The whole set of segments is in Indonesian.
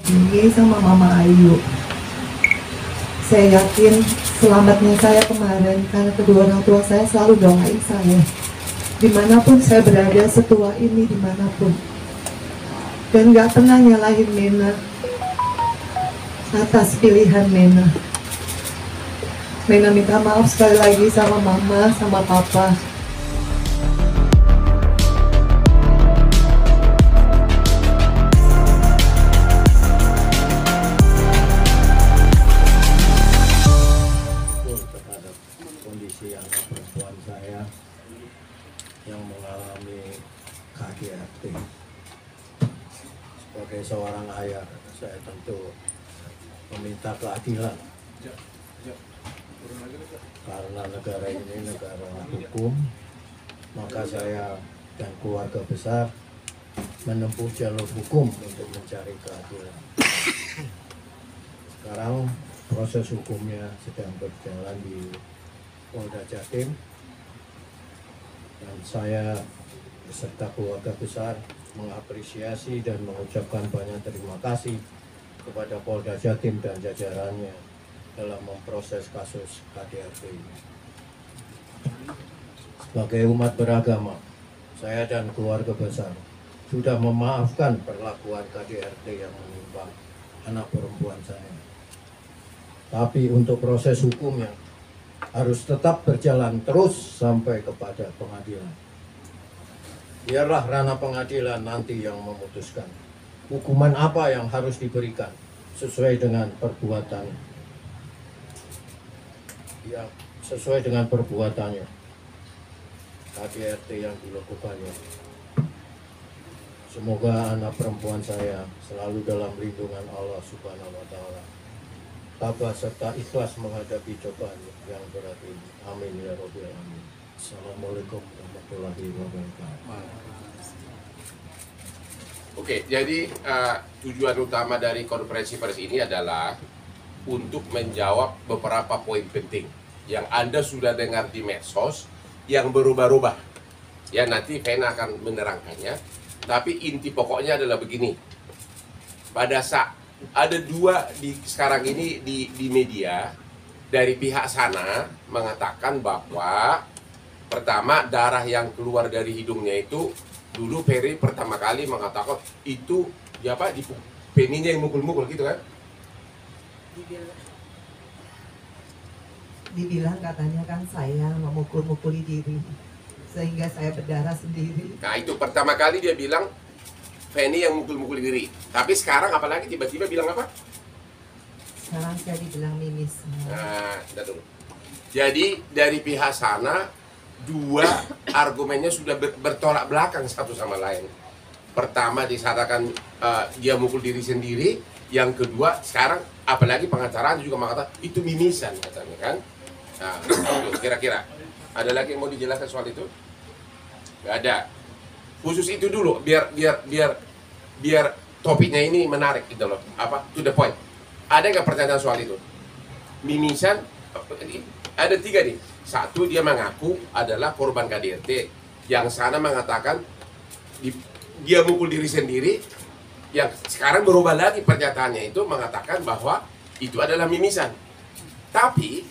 Jimmy sama Mama Ayu. Saya yakin selamatnya saya kemarin karena kedua orang tua saya selalu doain saya. Dimanapun saya berada, setua ini dimanapun. Dan gak pernah nyalahin Nena atas pilihan Nena. Nena minta maaf sekali lagi sama Mama, sama Papa. Terhadap kondisi anak perempuan saya yang mengalami KDRT. Sebagai seorang ayah, saya tentu meminta keadilan. Karena negara ini negara hukum, maka saya dan keluarga besar menempuh jalur hukum untuk mencari keadilan. Sekarang proses hukumnya sedang berjalan di Polda Jatim, dan saya beserta keluarga besar mengapresiasi dan mengucapkan banyak terima kasih kepada Polda Jatim dan jajarannya dalam memproses kasus KDRT ini. Sebagai umat beragama, saya dan keluarga besar sudah memaafkan perlakuan KDRT yang menimpa anak perempuan saya. Tapi untuk proses hukumnya harus tetap berjalan terus sampai kepada pengadilan. Biarlah ranah pengadilan nanti yang memutuskan hukuman apa yang harus diberikan sesuai dengan perbuatan perbuatannya, KDRT yang dilakukannya. Semoga anak perempuan saya selalu dalam lindungan Allah Subhanahu wa Ta'ala, tabah serta ikhlas menghadapi cobaan yang berat ini. Amin ya Rabbal alamin. Assalamualaikum warahmatullahi wabarakatuh. Oke, jadi tujuan utama dari konferensi pers ini adalah untuk menjawab beberapa poin penting yang Anda sudah dengar di medsos yang berubah-ubah. Ya, nanti Vena akan menerangkannya. Tapi inti pokoknya adalah begini. Pada saat ada dua sekarang ini di media dari pihak sana mengatakan bahwa pertama, darah yang keluar dari hidungnya itu dulu Ferry pertama kali mengatakan itu ya Pak, di peninya yang mukul-mukul gitu kan? Dibilang katanya kan saya memukul-mukuli diri sehingga saya berdarah sendiri. Nah, itu pertama kali dia bilang Feni yang mukul-mukul diri. Tapi sekarang apalagi tiba-tiba bilang apa? Sekarang saya dibilang mimis. Nah, kita dulu. Jadi dari pihak sana dua argumennya sudah bertolak belakang satu sama lain. Pertama disatakan dia mukul diri sendiri, yang kedua sekarang apalagi pengacara juga mengatakan itu mimisan katanya kan. Nah, itu kira-kira ada lagi yang mau dijelaskan soal itu? Gak ada. Khusus itu dulu biar topiknya ini menarik gitu loh. Apa? To the point. Ada nggak pertanyaan soal itu? Mimisan ada tiga nih. Satu, dia mengaku adalah korban KDRT. Yang sana mengatakan dia mukul diri sendiri. Yang sekarang berubah lagi pernyataannya itu mengatakan bahwa itu adalah mimisan. Tapi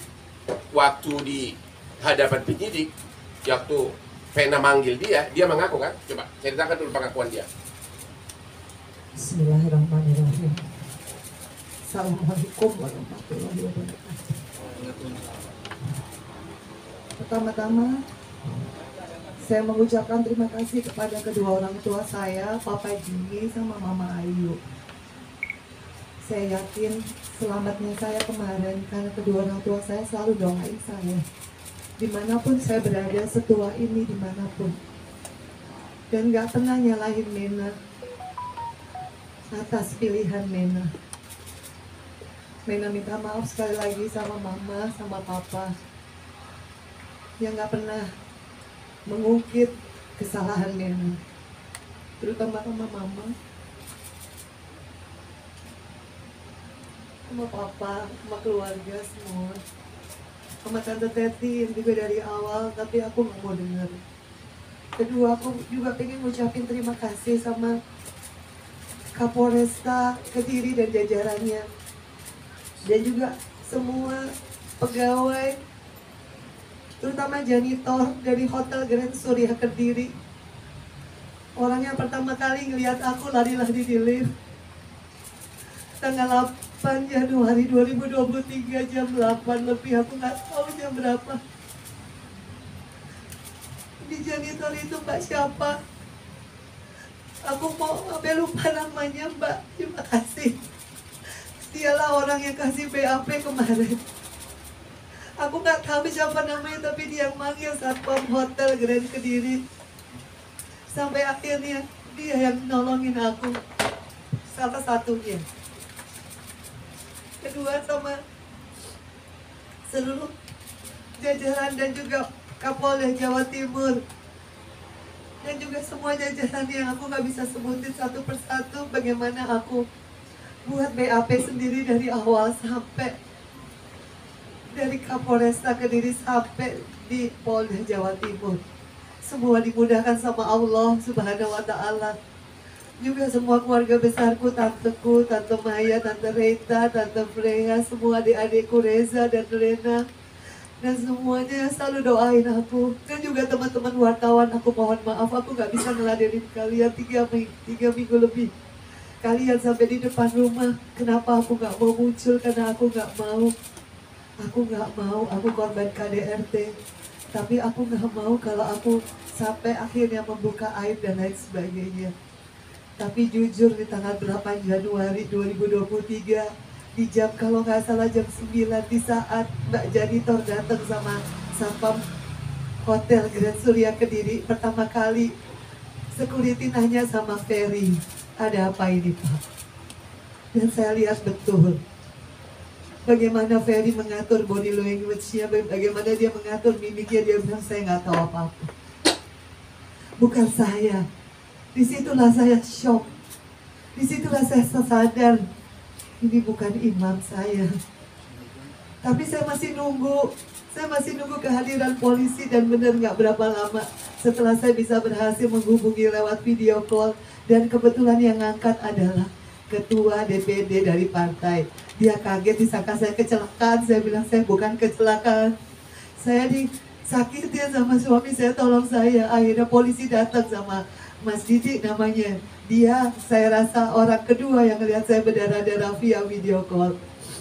waktu di hadapan penyidik, waktu Vena manggil dia mengaku kan? Coba ceritakan dulu pengakuan dia. Bismillahirrahmanirrahim. Assalamualaikum warahmatullahi wabarakatuh. Pertama-tama saya mengucapkan terima kasih kepada kedua orang tua saya, Papa Jimmy sama Mama Ayu. Saya yakin selamatnya saya kemarin karena kedua orang tua saya selalu doain saya. Dimanapun saya berada, setua ini dimanapun. Dan gak pernah nyalahin Nena atas pilihan Nena. Nena minta maaf sekali lagi sama Mama, sama Papa yang gak pernah mengungkit kesalahan Nena, terutama sama Mama, sama Papa, sama keluarga semua, sama Tante Teti yang juga dari awal, tapi aku nggak mau dengar. Kedua, aku juga pengen ngucapin terima kasih sama Kapolresta Kediri dan jajarannya, dan juga semua pegawai, terutama janitor dari Hotel Grand Surya Kediri. Orang yang pertama kali ngelihat aku lari di lift. Tanggal 8 Januari 2023 jam 8 lebih, aku nggak tahu jam berapa. Di janitor itu Mbak siapa? Aku mau sampai lupa namanya Mbak. Terima kasih. Dialah orang yang kasih BAP kemarin. Aku nggak tahu siapa namanya, tapi dia yang manggil Satpam Hotel Grand Kediri. Sampai akhirnya dia yang nolongin aku. Salah satunya. Kedua sama seluruh jajaran dan juga Kapolda Jawa Timur. Dan juga semua jajaran yang aku nggak bisa sebutin satu persatu, bagaimana aku buat BAP sendiri dari awal sampai dari Kapolresta Kediri sampai di Polda Jawa Timur. Semua dimudahkan sama Allah Subhanahu wa Ta'ala. Juga semua keluarga besarku, tanteku, Tante Maya, Tante Rita, Tante Freya, semua adik-adikku Reza dan Rena, dan semuanya selalu doain aku. Dan juga teman-teman wartawan, aku mohon maaf, aku gak bisa ngeladenin kalian 3 minggu lebih. Kalian sampai di depan rumah. Kenapa aku gak mau muncul? Karena aku gak mau. Aku gak mau, aku korban KDRT. Tapi aku gak mau kalau aku sampai akhirnya membuka aib dan lain sebagainya. Tapi jujur di tanggal 8 Januari 2023, di jam kalau nggak salah jam 9, di saat Mbak Janitor datang sama Satpam Hotel Grand Surya Kediri, pertama kali security nanya sama Ferry, ada apa ini Pak? Dan saya lihat betul bagaimana Ferry mengatur body language-nya, bagaimana dia mengatur mimiknya. Dia bilang, saya nggak tahu apa-apa. Bukan saya. Disitulah saya shock. Disitulah saya sadar, ini bukan imam saya. Tapi saya masih nunggu. Saya masih nunggu kehadiran polisi, dan benar nggak berapa lama setelah saya bisa berhasil menghubungi lewat video call. Dan kebetulan yang ngangkat adalah ketua DPD dari partai. Dia kaget, disangka saya kecelakaan. Saya bilang, saya bukan kecelakaan. Saya disakitin sama suami saya, tolong saya. Akhirnya polisi datang sama Mas Didi namanya. Dia saya rasa orang kedua yang melihat saya berdarah-darah via video call.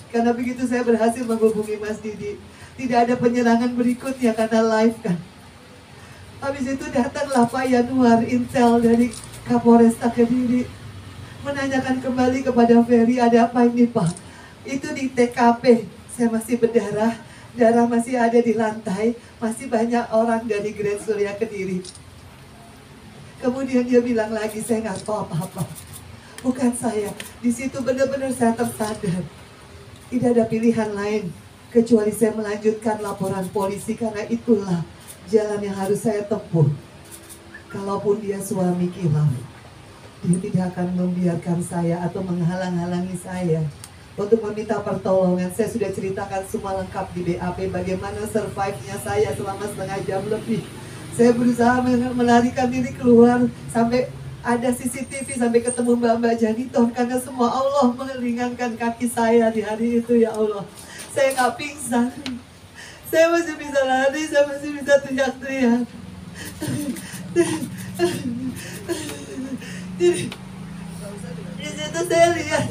Karena begitu saya berhasil menghubungi Mas Didi, tidak ada penyerangan berikutnya karena live kan. Habis itu datanglah Pak Yanuar Intel dari Kapolresta Kediri, menanyakan kembali kepada Ferry, ada apa ini Pak? Itu di TKP, saya masih berdarah, darah masih ada di lantai, masih banyak orang dari Grand Surya Kediri. Kemudian dia bilang lagi, saya nggak tahu apa-apa. Bukan saya. Di situ benar-benar saya tersadar. Tidak ada pilihan lain kecuali saya melanjutkan laporan polisi, karena itulah jalan yang harus saya tempuh. Kalaupun dia suami khilaf, dia tidak akan membiarkan saya atau menghalang-halangi saya untuk meminta pertolongan. Saya sudah ceritakan semua lengkap di BAP, bagaimana survive-nya saya selama setengah jam lebih. Saya berusaha melarikan diri keluar sampai ada CCTV, sampai ketemu Mbak Janitor, karena semua Allah meringankan kaki saya di hari itu, ya Allah. Saya nggak pingsan, saya masih bisa lari, saya masih bisa teriak-teriak. Jadi di situ saya lihat,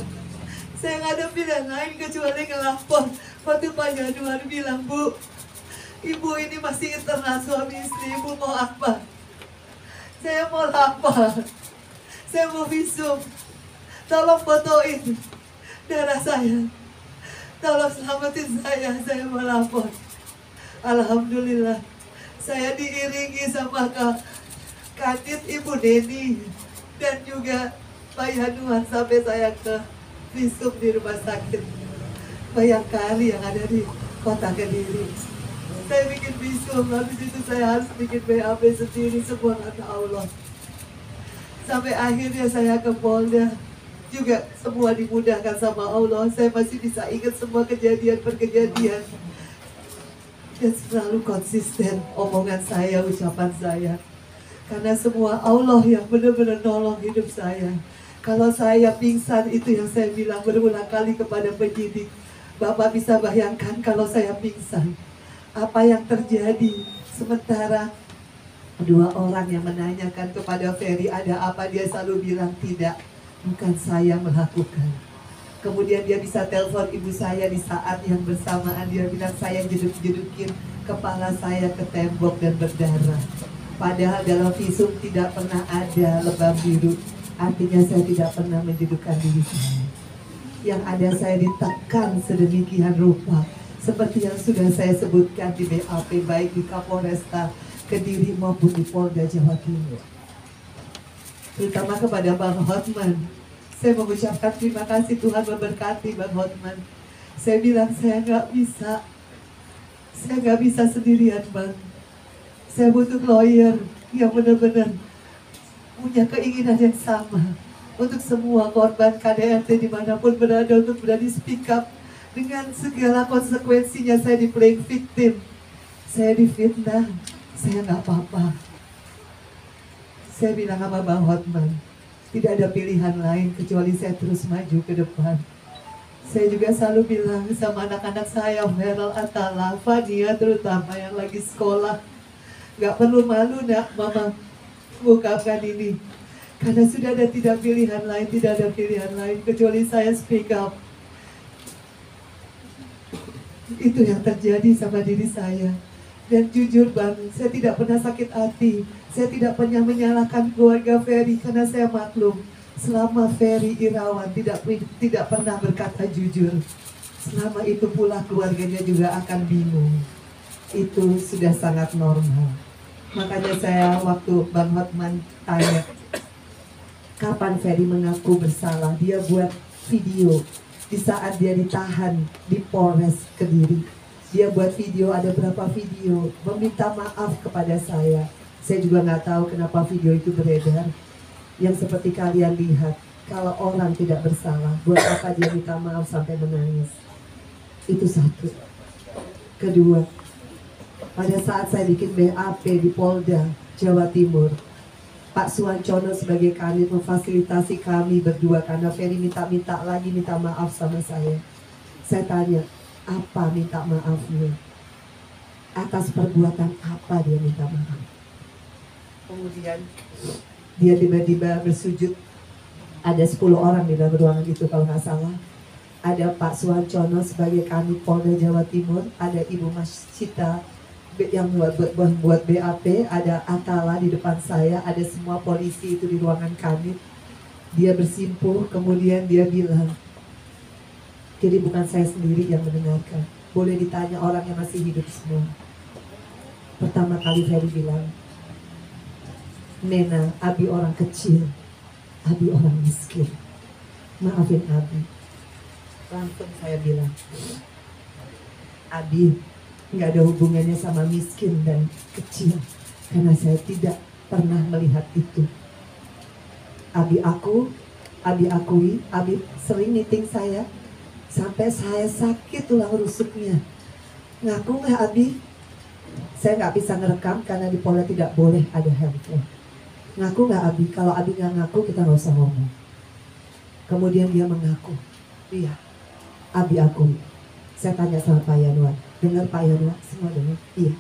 saya nggak ada pilihan lain kecuali ngelapor. Waktu Pak Januar bilang, Bu, Ibu ini masih internal suami istri, Ibu mau apa? Saya mau lapor, saya mau visum, tolong fotoin darah saya, tolong selamatin saya mau lapor. Alhamdulillah, saya diiringi sama Kadit Ibu Deni dan juga Pak Yanuar sampai saya ke visum di rumah sakit Bayangkari yang ada di Kota Kediri. Saya bikin visum, habis itu saya harus bikin BAP sendiri, semua karena Allah. Sampai akhirnya saya ke Polda, juga semua dimudahkan sama Allah. Saya masih bisa ingat semua kejadian per kejadian. Dan selalu konsisten omongan saya, ucapan saya. Karena semua Allah yang benar-benar nolong hidup saya. Kalau saya pingsan, itu yang saya bilang berulang kali kepada penyidik. Bapak bisa bayangkan kalau saya pingsan, apa yang terjadi. Sementara dua orang yang menanyakan kepada Ferry ada apa, dia selalu bilang tidak, bukan saya melakukan. Kemudian dia bisa telepon ibu saya di saat yang bersamaan, dia bilang saya jeduk-jedukin kepala saya ke tembok dan berdarah. Padahal dalam visum tidak pernah ada lebam biru. Artinya saya tidak pernah menjedukkan diri saya. Yang ada saya ditekan sedemikian rupa, seperti yang sudah saya sebutkan di BAP, baik di Kapolresta Kediri maupun di Polda Jawa Timur. Terutama kepada Bang Hotman, saya mengucapkan terima kasih, Tuhan memberkati Bang Hotman. Saya bilang saya nggak bisa sendirian Bang. Saya butuh lawyer yang benar-benar punya keinginan yang sama untuk semua korban KDRT dimanapun berada, untuk berani speak up dengan segala konsekuensinya. Saya di playing victim, saya difitnah, saya nggak apa-apa. Saya bilang sama Bang Hotman, tidak ada pilihan lain kecuali saya terus maju ke depan. Saya juga selalu bilang sama anak-anak saya, Feral, Atala, Fania terutama yang lagi sekolah, nggak perlu malu nak mama mengungkapkan ini, karena sudah ada tidak ada pilihan lain kecuali saya speak up. Itu yang terjadi sama diri saya. Dan jujur Bang, saya tidak pernah sakit hati, saya tidak pernah menyalahkan keluarga Ferry, karena saya maklum selama Ferry Irawan tidak pernah berkata jujur, selama itu pula keluarganya juga akan bingung. Itu sudah sangat normal. Makanya saya waktu Bang Hotman tanya kapan Ferry mengaku bersalah, dia buat video di saat dia ditahan di Polres Kediri. Dia buat video, ada berapa video, meminta maaf kepada saya. Saya juga nggak tahu kenapa video itu beredar. Yang seperti kalian lihat, kalau orang tidak bersalah, buat apa dia minta maaf sampai menangis? Itu satu. Kedua, pada saat saya bikin BAP di Polda Jawa Timur, Pak Suwancono sebagai kanit memfasilitasi kami berdua karena Ferry minta maaf sama saya. Saya tanya, apa minta maafnya? Atas perbuatan apa dia minta maaf? Kemudian dia tiba-tiba bersujud. Ada 10 orang di dalam ruangan itu kalau nggak salah. Ada Pak Suwancono sebagai kanit Polda Jawa Timur, ada Ibu Mas Cita yang buat BAP, ada Atala di depan saya, ada semua polisi itu di ruangan kanit. Dia bersimpuh, kemudian dia bilang, jadi bukan saya sendiri yang mendengarkan, boleh ditanya orang yang masih hidup semua. Pertama kali Ferry bilang, Nena, Abi orang kecil, Abi orang miskin, maafin Abi. Langsung saya bilang, Abi nggak ada hubungannya sama miskin dan kecil, karena saya tidak pernah melihat itu. Abi akui, Abi sering meeting saya sampai saya sakit tulang rusuknya. Ngaku nggak Abi? Saya nggak bisa ngerekam karena di Polda tidak boleh ada handphone. Ngaku nggak Abi? Kalau Abi nggak ngaku kita nggak usah ngomong. Kemudian dia mengaku, iya, Abi akui. Saya tanya sama Pak Yanuar, dengar Pak Yanuar? Semua dengar? Iya.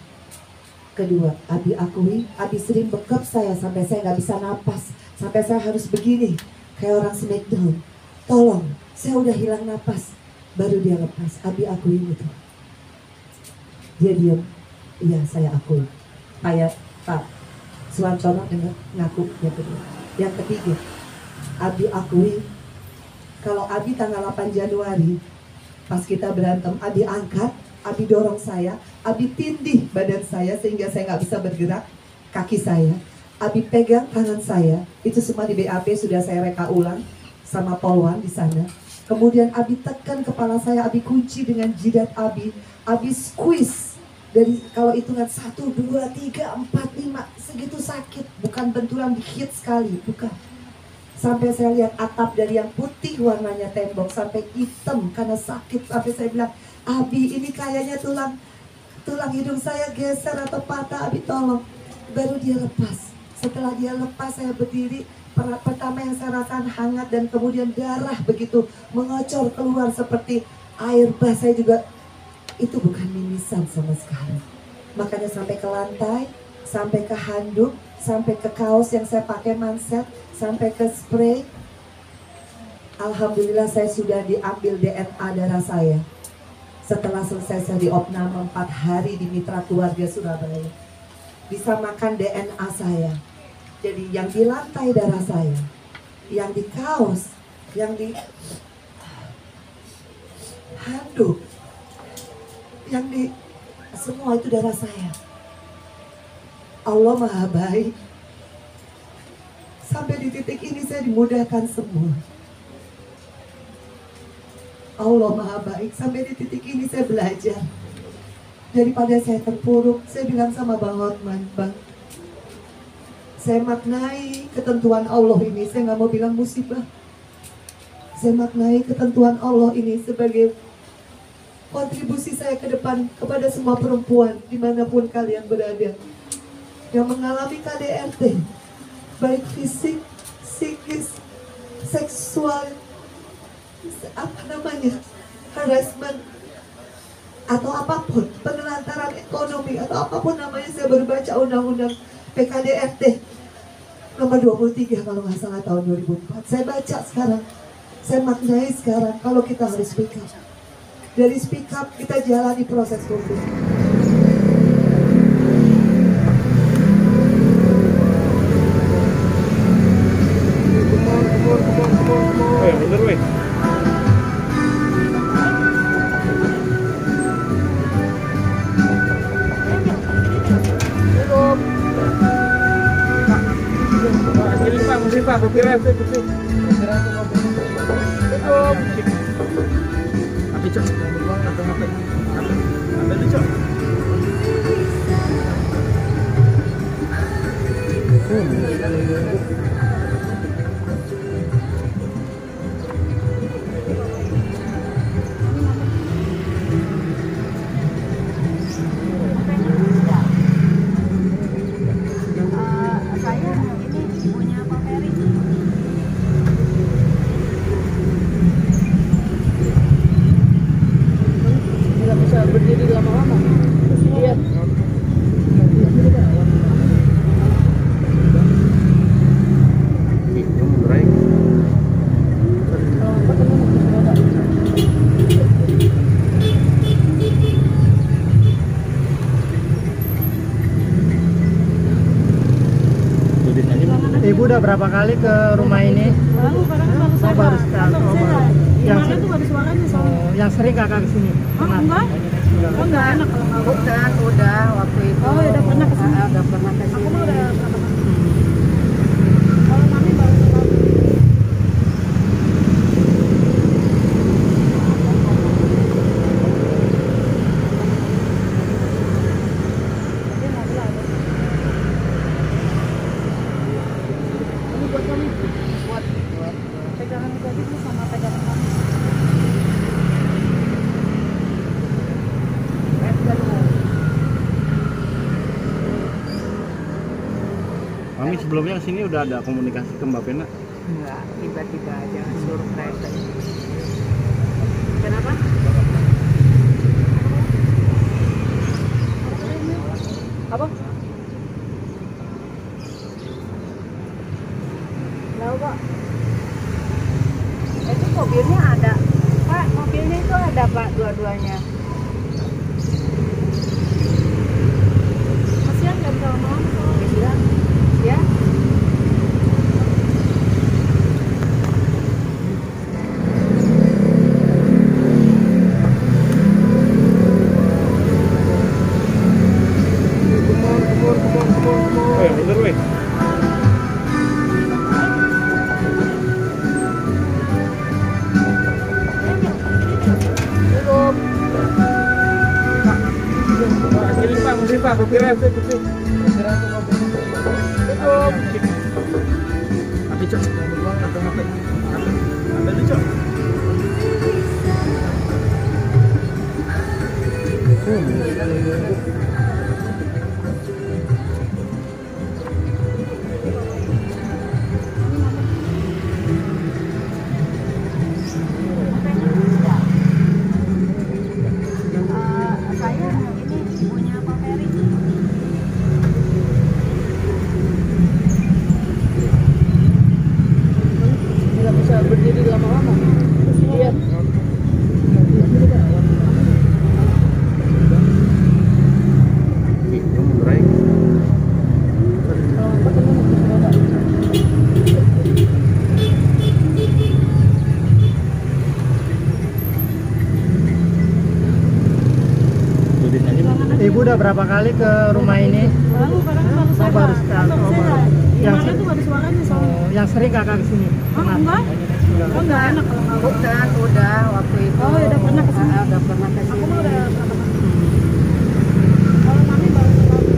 Kedua, Abi akui, Abi sering bekap saya sampai saya nggak bisa napas, sampai saya harus begini kayak orang smackdown. Tolong, saya udah hilang napas. Baru dia lepas. Abi akui itu. Dia diam. Iya, saya akui. Pak Suwancono dengar, ngaku. Yang ketiga, Abi akui kalau Abi tanggal 8 Januari pas kita berantem, Abi angkat, Abi dorong saya, Abi tindih badan saya sehingga saya nggak bisa bergerak, kaki saya, Abi pegang tangan saya, itu semua di BAP sudah saya reka ulang sama Polwan di sana. Kemudian Abi tekan kepala saya, Abi kunci dengan jidat Abi squeeze dari kalau hitungan 1, 2, 3, 4, 5 segitu sakit, bukan benturan dikit sekali, bukan. Sampai saya lihat atap dari yang putih warnanya tembok sampai hitam karena sakit. Sampai saya bilang, Abi ini kayaknya tulang hidung saya geser atau patah, Abi tolong. Baru dia lepas. Setelah dia lepas saya berdiri, Pertama yang saya rasakan hangat dan kemudian darah begitu mengocor keluar seperti air bah. Saya juga, itu bukan mimisan sama sekali. Makanya sampai ke lantai, sampai ke handuk, sampai ke kaos yang saya pakai manset, sampai ke spray. Alhamdulillah saya sudah diambil DNA darah saya. Setelah selesai saya diopname 4 hari di Mitra Keluarga Surabaya. Bisa makan DNA saya. Jadi yang di lantai darah saya, yang di kaos, yang di handuk, yang di semua itu darah saya. Allah Maha baik. Sampai di titik ini saya dimudahkan semua. Allah Maha baik. Sampai di titik ini saya belajar. Daripada saya terpuruk, saya bilang sama Bang Hotman, Bang, saya maknai ketentuan Allah ini. Saya nggak mau bilang musibah. Saya maknai ketentuan Allah ini sebagai kontribusi saya ke depan kepada semua perempuan dimanapun kalian berada yang mengalami KDRT, baik fisik, psikis, seksual, harassment, atau apapun, penelantaran ekonomi, atau apapun namanya. Saya baru baca undang-undang PKDRT nomor 23 kalau nggak salah tahun 2004. Saya baca sekarang, saya maknai sekarang kalau kita harus speak up. Dari speak up kita jalani proses hukum. Bener weh. Pak, berkira. Tapi cok, ambil cok. Ibu udah berapa kali ke rumah ini? Baru sekali. Yang sering kakak kesini? Enggak enak kalau nggak. Udah waktu itu. Oh, udah pernah kesini. Udah pernah kesini. Aku mah udah pernah kesini. Kalau mami baru sekali. Ini buat kamu. Buat. Pegangan tadi itu sama pegangan kamu. Mami sebelumnya sini udah ada komunikasi ke Mbak Pena? Enggak, tiba-tiba aja surprise. Kenapa? Apa? Tahu Pak? Itu mobilnya ada. Pak, mobilnya itu ada Pak, dua-duanya. Kasihan nggak bisa ngomong. Bilang, ya. Bener weh. Pak, berkira. Tapi cok, ambil cok. udah berapa kali ke rumah ini? Baru Oh, baru sekali. Oh, baru. Yang Mana tuh ada suaranya soalnya. yang sering kakak kesini? Pernah? Enggak. Oh, enggak enak kalau nggak. Bukan, udah waktu itu. Oh, ya udah pernah ke sini. Udah pernah ke Aku sini. mah udah pernah ke sini. Kalau kami baru sekali.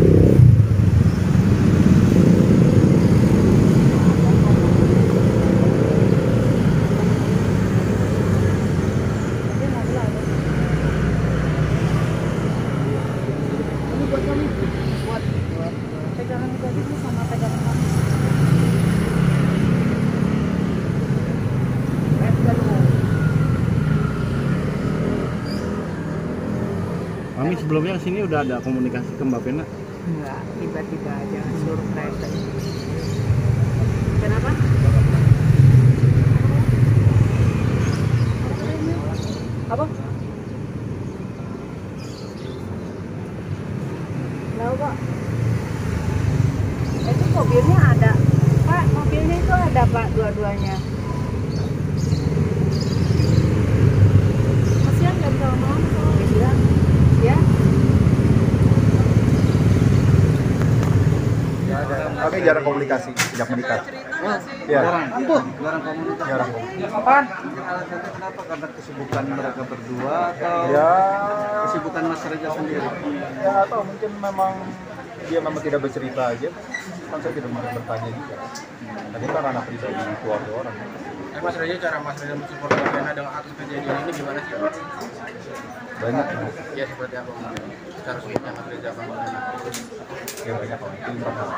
Tapi nggak boleh ada. Ini buat kami. Buat Pegangan kaki itu sama pegangan kami. Mami sebelumnya kesini udah ada komunikasi ke Mbak Pena? enggak, tiba-tiba aja surprise. Kenapa? Apa? Tahu Pak? Itu mobilnya ada. Pak, mobilnya itu ada Pak, dua-duanya. Kasihan nggak bisa ngomong. Iya. Ya. Kami jarang komunikasi sejak menikah. Ya. Jarang komunikasi. Jarang komunikasi. Apaan? Alasannya kenapa? Karena kesibukan mereka berdua atau Ya, kesibukan Mas Reza sendiri? ya atau mungkin memang dia memang tidak bercerita aja. Kan saya tidak mau bertanya juga. Nah, kita kan anak pribadi keluarga orang. Mas Reza, cara Mas Reza mensupport Mbak Pena dengan atas kejadian ini gimana sih? Banyak, Ya seperti apa? Cara supportnya Mas Reza ke Mbak Pena? ya banyak orang. Itu internal.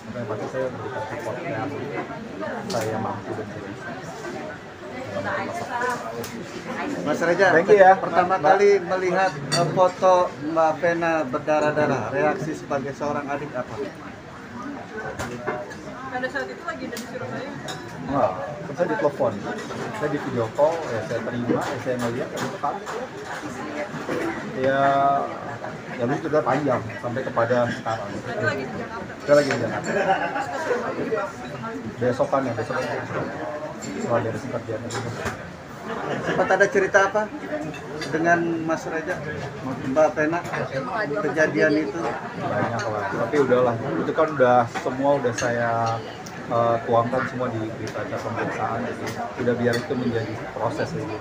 Makanya pasti saya berikan support yang saya mampu dan saya bisa. Mas Reza, Thank you ya. pertama kali melihat foto Mbak Pena berdarah-darah, reaksi sebagai seorang adik apa? Pada saat itu lagi dari Surabaya. Wah, saya ditelepon, saya di video call, ya saya terima, ya saya melihat, ya itu kaget ya. Ya itu sudah panjang sampai kepada sekarang. Itu lagi di Jakarta. Saya lagi di Jakarta. Besokannya, setelah dari kerjaan itu. Sempat ada cerita apa dengan Mas Reza, Mbak Pena, kejadian itu? Banyak lah, tapi udahlah, itu kan semua udah saya tuangkan semua di berita acara pemeriksaan, jadi udah biar itu menjadi proses gitu.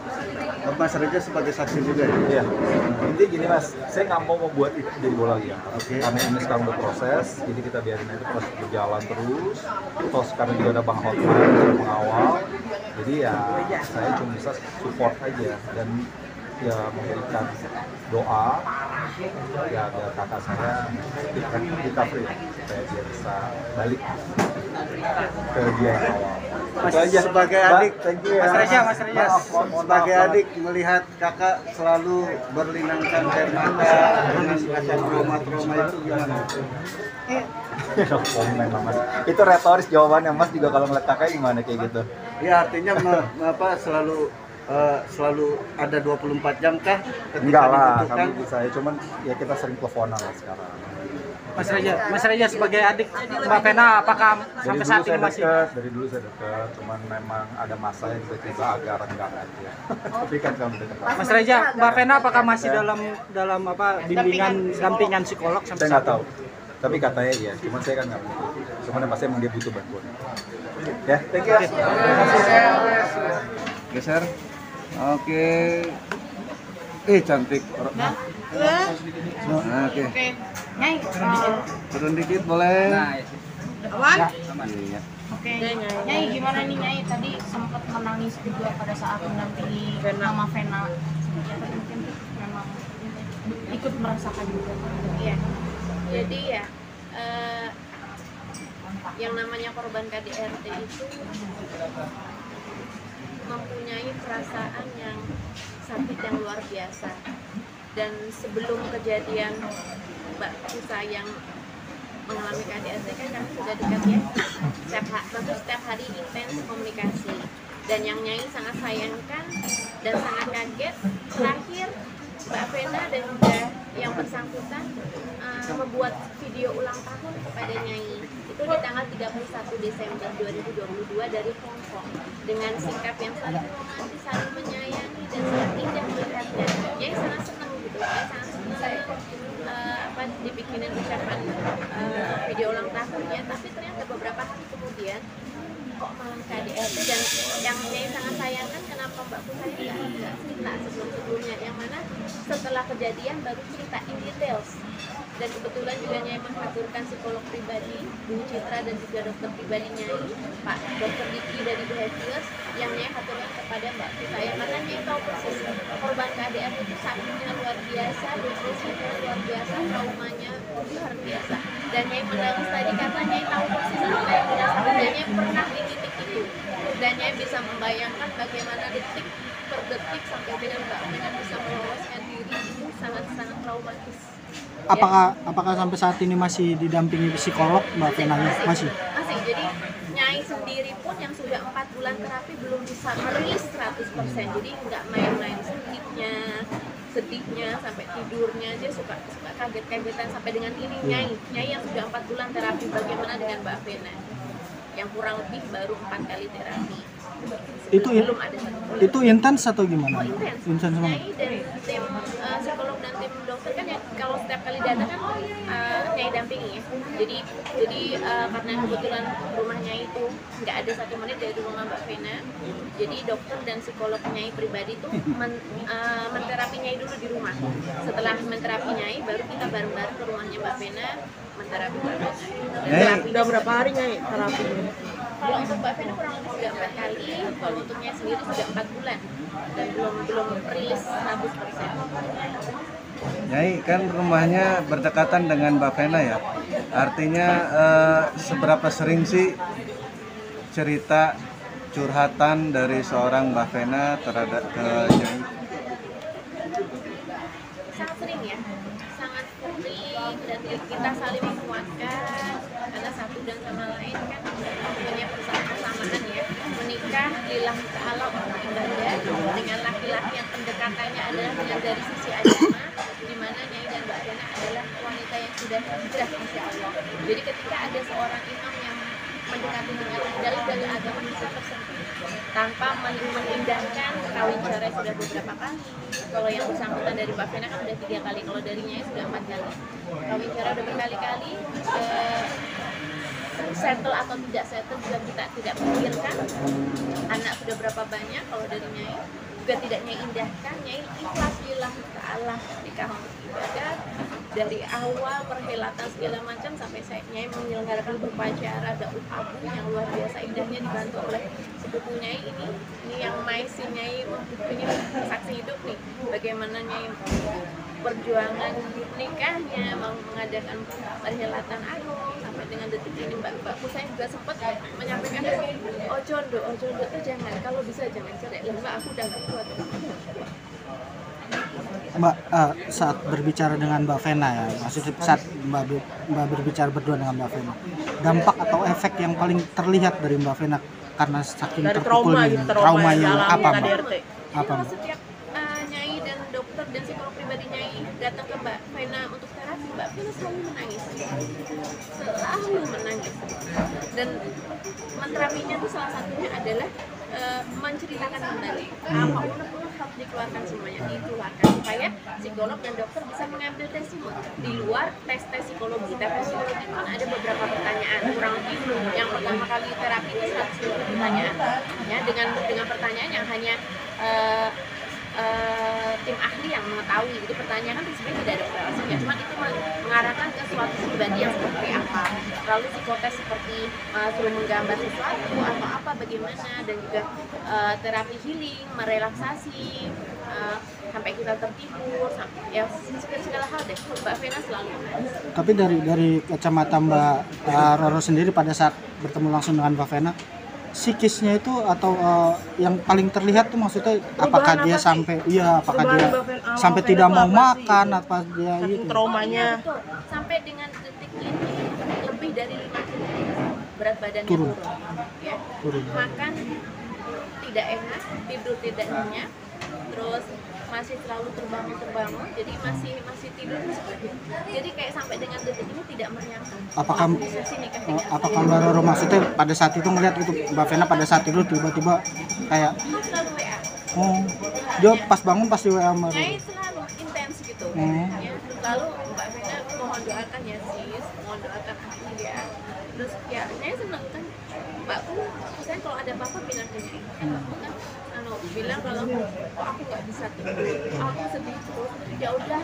Mas Reza sebagai saksi juga ya? Iya, intinya gini Mas, saya nggak mau membuat itu jadi bola liar. Oke. Karena ini sekarang udah proses, jadi kita biarin aja proses berjalan terus. Toh sekarang juga ada Bang Hotman yang mengawal, jadi ya saya cuma bisa support aja dan ya memberikan doa ya biar kakak saya recovery supaya dia bisa balik ke dia yang awal. Itu aja. Sebagai Mbak, adik, thank you ya. Mas Reza, Maaf, mohon sebagai maaf adik melihat kakak selalu berlinangkan air mata dengan rasa trauma-trauma itu gimana? No comment lah, Mas. Itu retoris jawabannya Mas juga kalau ngeliat kakak gimana kayak gitu. Ya artinya selalu ada 24 jam kah ketika Enggak lah, dibutuhkan? kami bisa ya, cuman ya kita sering teleponan lah sekarang. Mas Reza sebagai adik Mbak Pena apakah Dari sampai dulu saat saya ini masih? dari dulu saya dekat, cuman memang ada masa yang tiba-tiba agak renggang aja. Tapi kan kami dekat. Mas Reza, Mbak Pena apakah masih dalam bimbingan dampingan psikolog sampai Saya nggak saat tahu. Tapi katanya iya, cuman saya kan nggak butuh. Cuman yang pasti emang dia butuh bantuan. Ya, thank you. Geser. Oke. Cantik. Nah, oke. Nyai, Turun dikit boleh. awan? Iya. Oke. Nyai, gimana nih Nyai? Tadi sempat menangis juga pada saat mendampingi Mama Vena. Ya, tapi mungkin memang ikut merasakan juga. Iya. Jadi ya yang namanya korban KDRT itu mempunyai perasaan yang sakit yang luar biasa. Dan sebelum kejadian Mbak Kusa yang mengalami KDRT kan kami sudah dekat ya, setiap hari intens komunikasi. Dan yang Nyai sangat sayangkan dan sangat kaget terakhir Mbak Vena dan juga yang bersangkutan membuat video ulang tahun kepada Nyai itu di tanggal 31 Desember 2022 dari Hong Kong dengan sikap yang saling romantis, saling menyayangi dan sangat indah melihatnya. Nyai sangat senang gitu, Nyai sangat senang satunya, tapi ternyata beberapa hari kemudian kok malah KDRT. Dan yang Nyai sangat sayangkan kenapa mbakku saya nggak cerita sebelum-sebelumnya, yang mana setelah kejadian baru cerita in details. Dan kebetulan juga Nyai mengaturkan psikolog pribadi Bu Citra dan juga dokter pribadi Nyai Pak Dr. Diki dari Behaviors, yang Nyai aturkan kepada mbakku saya, karena Nyai tahu persis korban KDRT itu sakitnya luar biasa, depresinya luar biasa, traumanya luar biasa. Dan Nyai menangis tadi karena Nyai tahu persis apa yang dirasakan, dan Nyai pernah di titik itu, dan Nyai bisa membayangkan bagaimana detik per detik sampai dengan Mbak Vena bisa meloloskan diri, itu sangat-sangat traumatis. Apakah sampai saat ini masih didampingi psikolog Mbak Vena? Masih. Jadi Nyai sendiri pun yang sudah 4 bulan terapi belum bisa merilis 100%. Jadi nggak main-main sedihnya sampai tidurnya aja suka kaget-kagetan sampai dengan ini. Nyai yang sudah 4 bulan terapi, bagaimana dengan Mbak Vena yang kurang lebih baru 4 kali terapi? Belum ada satu. Itu intens atau gimana? Intens banget. Nyai dan tim psikolog dan tim dokter kan ya, kalau setiap kali datang kan Nyai dampingi ya. Jadi karena kebetulan rumah Nyai itu nggak ada 1 menit dari rumah Mbak Vena, jadi dokter dan psikolog Nyai pribadi itu menterapi Nyai dulu di rumah. Setelah menterapi Nyai, baru kita bareng-bareng ke rumahnya Mbak Vena menterapi Mbak Vena. Udah berapa hari Nyai terapi? Kalau untuk Mbak Vena kurang lebih sudah 4 kali, kalau untuk Nyai sendiri sudah 4 bulan dan belum rilis 100%. Nyai, kan rumahnya berdekatan dengan Mbak Vena ya. Artinya seberapa sering sih cerita curhatan dari seorang Mbak Vena terhadap ke Nyai? Sangat sering ya, sangat sering, dan kita saling menguatkan karena satu dan sama lain kan punya persamaan ya. Menikah lillahi ta'ala untuk ibadah dengan laki-laki yang pendekatannya adalah dengan dari sisi agama, di mana Nyai dan Mbak Vena adalah wanita yang sudah hijrah insya Allah. Jadi ketika ada seorang imam yang mendekati dengan dalil-dalil agama bisa tersentuh tanpa mengindahkan kawin cerai sudah beberapa kali. Kalau yang bersangkutan dari Mbak Vena kan sudah 3 kali, kalau dari Nyai sudah 4 kali. Kawin cerai udah berkali-kali, settle atau tidak settle juga kita tidak pikirkan. Anak sudah berapa banyak, kalau dari Nyai juga tidak Nyai indahkan. Nyai ikhlas lillahi ta'ala nikah untuk ibadah dari awal perhelatan segala macam sampai Nyai menyelenggarakan upacara daud abu yang luar biasa indahnya, dibantu oleh sepupu Nyai ini yang maisi Nyai ini saksi hidup nih bagaimana Nyai perjuangan nikahnya, mengadakan perhelatan agung sampai dengan detik ini. Mbakku saya juga sempat menyampaikan ojo tuh jangan, kalau bisa jangan cerai. Mbak, aku udah nggak kuat. Mbak, saat berbicara dengan Mbak Vena ya, maksudnya saat Mbak berbicara berdua dengan Mbak Vena, dampak atau efek yang paling terlihat dari Mbak Vena karena saking terpukulnya, traumanya apa Mbak? Apa Mbak? Setiap Nyai dan dokter dan psikolog pribadi Nyai datang ke Mbak Vena untuk terapi, Mbak Vena selalu menangis, dan menterapinya itu salah satunya adalah menceritakan kembali apa unek-unek harus dikeluarkan, semuanya dikeluarkan supaya psikolog dan dokter bisa mengambil testimoni di luar tes psikologi. Tes psikologi kan ada beberapa pertanyaan, kurang lebih yang pertama kali terapi itu 120 pertanyaan ya, dengan pertanyaan yang hanya tim ahli yang mengetahui. Itu pertanyaan kan sebenarnya tidak ada korelasinya, cuma itu mengarahkan ke suatu pribadi yang seperti apa. Lalu psikotes seperti suruh menggambar sesuatu atau apa bagaimana, dan juga terapi healing, merelaksasi sampai kita tertidur, ya segala hal deh. Mbak Vena selalu. Tapi dari kacamata Mbak Roro sendiri pada saat bertemu langsung dengan Mbak Vena, psikisnya itu atau yang paling terlihat tuh maksudnya apakah dia sampai sampai tidak mau makan, apa dia itu traumanya sampai dengan detik ini lebih dari 5 kilo berat badannya turun ya. Makan tidak enak, tidur tidak nyenyak, terus masih selalu terbangun, jadi masih tidur seperti itu. Jadi kayak sampai dengan detik ini tidak menyangka. Apakah Mbak Roro maksudnya pada saat itu melihat itu Mbak Vena pada saat itu tiba-tiba kayak selalu WA. Dia pas bangun pasti WA Mbak Roro. Nyai selalu intens gitu. Ya. Lalu Mbak Vena mohon doakan ya sis, mohon doakan aku ya. terus ya saya seneng kan mbakku saya kalau ada apa-apa bilang ke Nyai kan mbakku kan bilang kalau aku nggak bisa aku sedih terus ya udah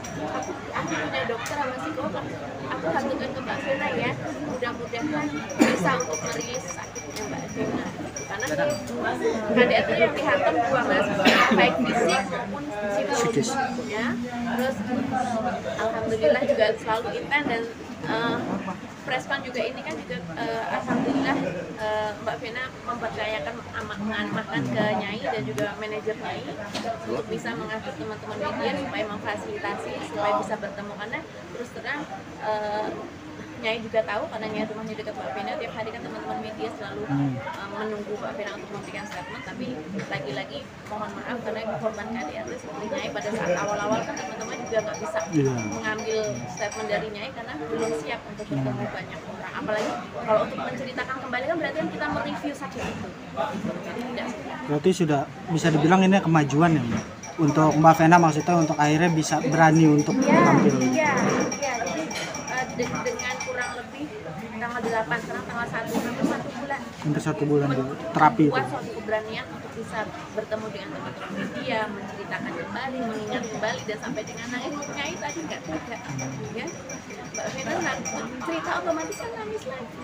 aku punya dokter sama psikolog aku haturkan ke Mbak Vena ya mudah-mudahan bisa untuk merilis sakitnya Mbak Vena karena KDRT yang dihantam dua mas baik fisik maupun psikologisnya terus alhamdulillah juga selalu intens dan Presscon juga ini kan juga alhamdulillah Mbak Vena mempercayakan mengamanahkan ke Nyai dan juga manajer Nyai untuk bisa mengatur teman-teman media supaya memfasilitasi supaya bisa bertemu karena terus terang Nyai juga tahu karena Nyai rumahnya dekat Mbak Vena tiap hari kan teman-teman media selalu menunggu Mbak Vena untuk memberikan statement tapi lagi-lagi mohon maaf karena korban KDRT seperti Nyai pada saat awal-awal kan teman-teman juga nggak bisa mengambil statement dari Nyai karena belum siap untuk bertemu banyak orang apalagi kalau untuk menceritakan kembali kan berarti kita mereview sakit itu jadi tidak berarti sudah bisa dibilang ini kemajuan ya Mbak untuk Mbak Vena maksudnya untuk akhirnya bisa berani untuk tampil jadi dengan kurang lebih tanggal 8 sekarang tanggal 1 hampir 1 bulan di terapi buat suatu keberanian untuk bisa bertemu dengan teman-teman media menceritakan kembali mengingat kembali dan sampai dengan nangis Nyai tadi nggak tega ya Mbak Vena cerita otomatis kan nangis lagi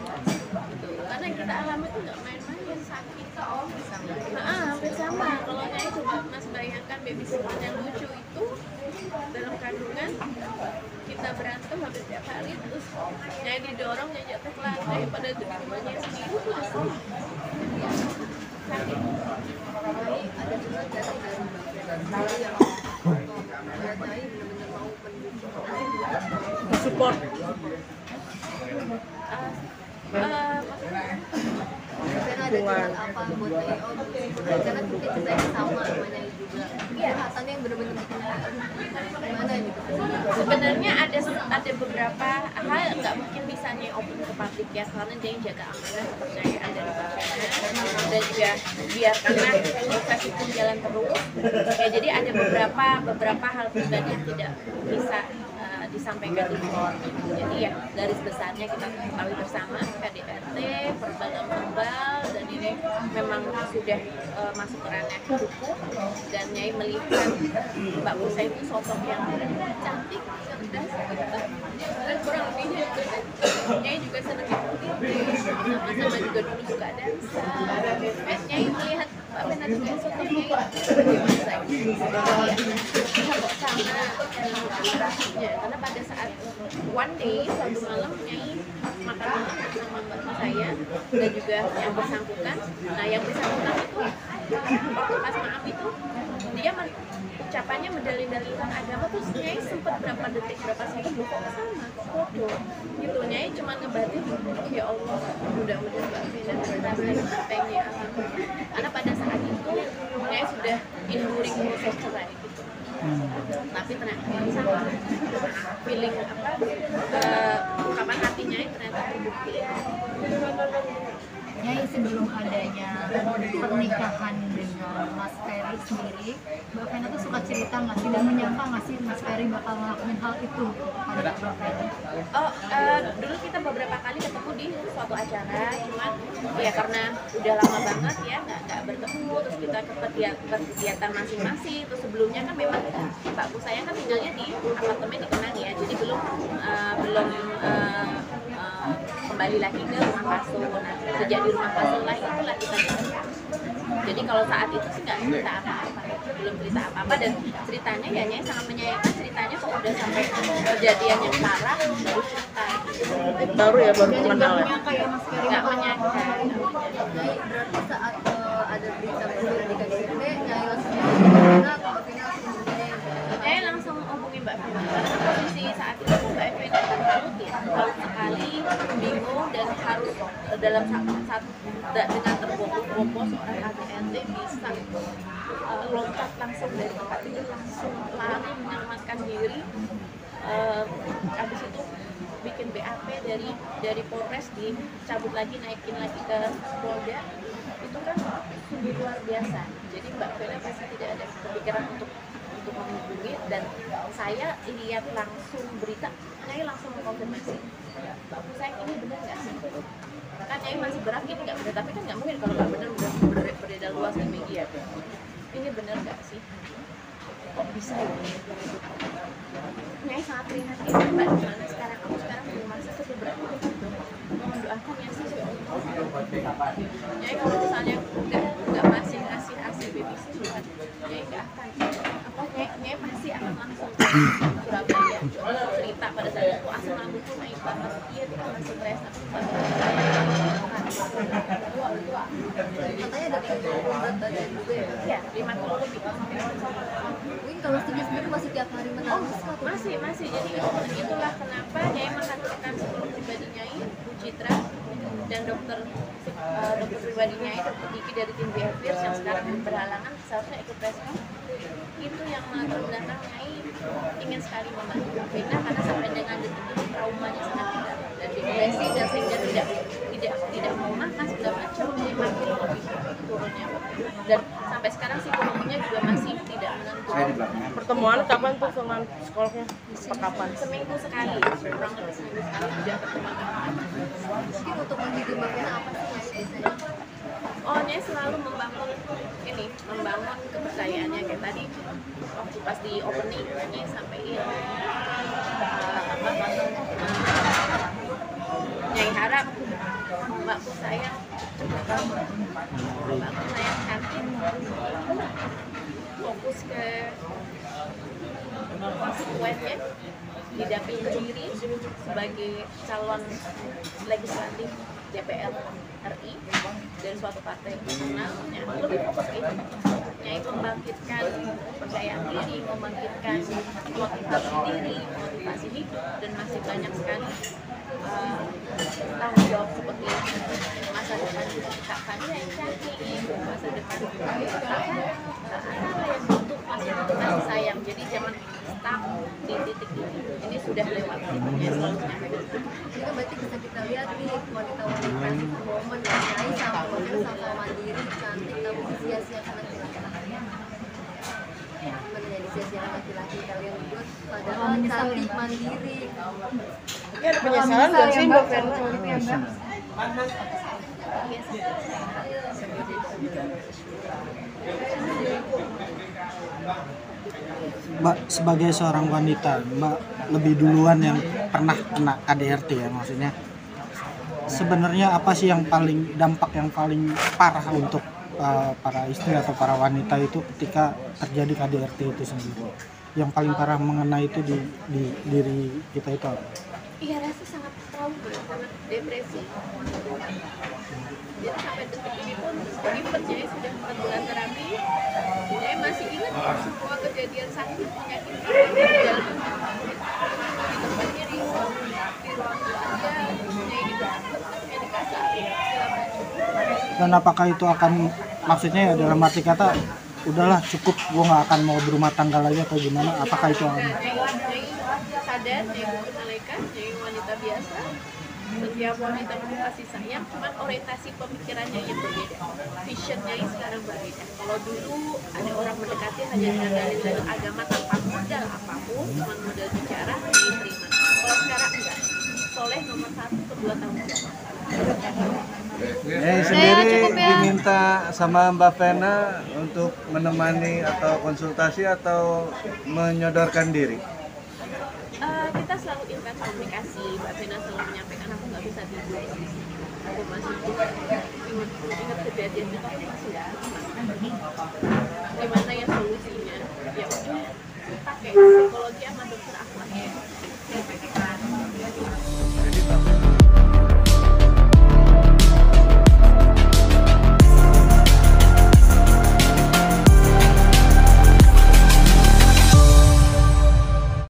karena kita alami itu nggak main-main sakit hampir sama kalau Nyai coba mas bayangkan baby sister yang lucu itu dalam kandungan kita berantem hampir tiap hari terus Nyai didorong Nyai jatuh ke lantai pada rumahnya sendiri itu udah sama sakit ada juga dari yang Nyai benar-benar mau mendukung support karena ada curhat apa buat Nyai karena mungkin ceritanya sama Nyai juga curhatannya yang benar-benar bikin gimana gitu sebenarnya ada beberapa hal nggak mungkin bisa Nyai open ke publik ya karena Nyai jaga amanah kepercayaan dari Mbak Vena dan juga biarkanlah proses itu jalan terus ya jadi ada beberapa hal pribadi yang tidak bisa disampaikan di luar jadi ya garis besarnya kita ketahui bersama KDRT verbal dan ini memang sudah masuk ke ranah hukum dan Nyai melihat Mbak Musa itu sosok yang cantik cerdas dan kurang lebihnya Nyai juga senang sama-sama juga dulu suka dansa Nyai melihat Mbak Vena juga sosok Nyai kok sama karena pada saat one day suatu malam Nyai makan sama mbak saya dan juga yang bersangkutan nah yang bersangkutan itu waktu pas maaf itu dia ucapannya mendalil-dalilkan agama terus Nyai sempat berapa detik berapa second kok sama foto gitu Nyai cuma ngebatin ya Allah mudah-mudahan Mbak Vena berhasil apa yang Nyai alami karena pada saat itu Nyai sudah during proses cerai gitu tapi ternyata sama feeling ungkapan hatinya ternyata terbukti Nyai sebelum adanya pernikahan dengan Mas Ferry sendiri, Mbak Vena tuh suka cerita nggak sih dan menyangka nggak sih Mas Ferry bakal ngelakuin hal itu pada Mbak Vena? Dulu kita beberapa kali ketemu di suatu acara, cuman ya karena udah lama banget ya nggak bertemu, terus kita ke kegiatan masing-masing. Terus sebelumnya kan memang Mbakku saya kan tinggalnya di apartemen di Kenang ya, jadi belum kembali lagi ke rumah Paso. Nah, sejak di rumah Paso lah itulah kita ketemu. Jadi kalau saat itu sih nggak cerita apa-apa, belum cerita apa-apa, dan ceritanya ya Nyai sangat menyayangkan ceritanya kok udah sampai kejadian yang parah baru cerita. Baru mengenal ya. Nggak menyangka. Berarti saat ada berita di KDRT, Nyai langsung Nyai langsung hubungi Mbak Vena karena posisi saat itu Mbak Vena kan halut ya, halut sekali, bingung dan harus dalam satu dengan terbobok-bobok seorang KDRT bisa lompat langsung dari tempat tidur langsung lari menyelamatkan diri. Habis itu bikin BAP dari Polres dicabut lagi, naikin lagi ke Polda. Itu kan sungguh luar biasa. Jadi Mbak Vena pasti tidak ada kepikiran untuk menghubungi, dan saya lihat langsung berita, saya langsung mengkonfirmasi, Mbak saya ini benar nggak sih? kan Nyai masih berat ini nggak benar, tapi kan nggak mungkin kalau nggak benar udah beredar luas di media. Ini benar nggak sih? Kok bisa ya? Nyai sangat prihatin, Mbak, gimana sekarang? Aku sekarang di rumah sakit berat. Mohon doakan ya sih. Nyai kalau misalnya nggak masih ngasih ASI BBC juga, Nyai nggak akan. Nyai pasti akan langsung ke Surabaya cerita pada saat itu asam lambungku naik banget, iya dia masih stres Katanya ada berat badan juga ya? ya 50 lebih. Mungkin kalau Stigi sendiri masih tiap hari menangis atau Masih jadi itulah kenapa Nyai menghadirkan psikolog pribadi Nyai, Bu Citra, dan dokter pribadi Nyai, dokter Diki dari tim Behaviors yang sekarang berhalangan seharusnya ikut respon. Itu yang melatar belakang Nyai ingin sekali membantu Vena karena sampai dengan detik ini traumanya sangat berat dan depresi, dan sehingga tidak mau makan segala macam, Nyai makin lebih turunnya, dan sampai sekarang psikologinya juga masih tidak menentu. Pertemuan kapan tuh sama psikolognya? Kapan? Seminggu sekali, kurang lebih seminggu sekali sudah ketemu. mungkin untuk mendidik Mbak Vena apa sih Nyai biasanya? Oh, Nyai selalu membangun kepercayaannya kayak tadi waktu pas di opening Nyai sampaikan Nyai harap mbakku sayang, mbakku sayang Kartin fokus ke konstituennya, didampingi sendiri sebagai calon legislatif DPR RI dari suatu partai nasional, lebih fokus ke itu. Nyai membangkitkan kepercayaan diri, membangkitkan motivasi diri, motivasi hidup, dan masih banyak sekali tanggung jawab seperti masa depan Kak Fania yang cantik, masa depan Kak Ana yang butuh masih sayang. Jadi jangan stuck di titik ini. Ini sudah lewat titiknya, selalu menyampaikan. Ini kan berarti bisa kita lihat nih wanita-wanita momen yang Nyai sama mandiri, cantik, tapi disia-siakan laki-laki. Sebenarnya disia-siakan laki-laki kalian berdua, padahal cantik, mandiri. Ini ada penyesalan nggak sih Mbak Vena? Mbak, sebagai seorang wanita, Mbak lebih duluan yang pernah kena KDRT ya, maksudnya sebenarnya apa sih yang paling dampak yang paling parah untuk para istri atau para wanita itu ketika terjadi KDRT itu sendiri? Yang paling parah mengenai itu di diri kita itu apa? Iya, rasa sangat trauma, sangat depresi. Jadi sampai detik ini pun meskipun Nyai sudah 4 bulan terapi, Nyai masih ingat semua kejadian sakit menyakiti di dalam di tempat diri, di ruang keluarga, Nyai ditakut, Nyai dikasih segala macam. Dan apakah itu akan, maksudnya ya dalam arti kata udahlah cukup, gue nggak akan mau berumah tangga lagi atau gimana? Apakah itu akan? Nyai sadar, Nyai bukan malaikat, Nyai wanita biasa. Setiap wanita kasih sayang, cuman orientasi pemikirannya yang berbeda, visionnya sekarang berbeda. Kalau dulu ada orang mendekati hanya dengan dalil agama tanpa modal apapun, cuma modal bicara, diterima. Kalau sekarang enggak, soleh nomor 1, kedua tanggung jawab. Nyai sendiri diminta sama Mbak Vena untuk menemani atau konsultasi atau menyodorkan diri? Kita selalu intens komunikasi. Mbak Vena selalu menyampaikan aku nggak bisa tidur, aku masih ingat kejadian itu, aku masih nggak gimana ya solusinya. Ya udah,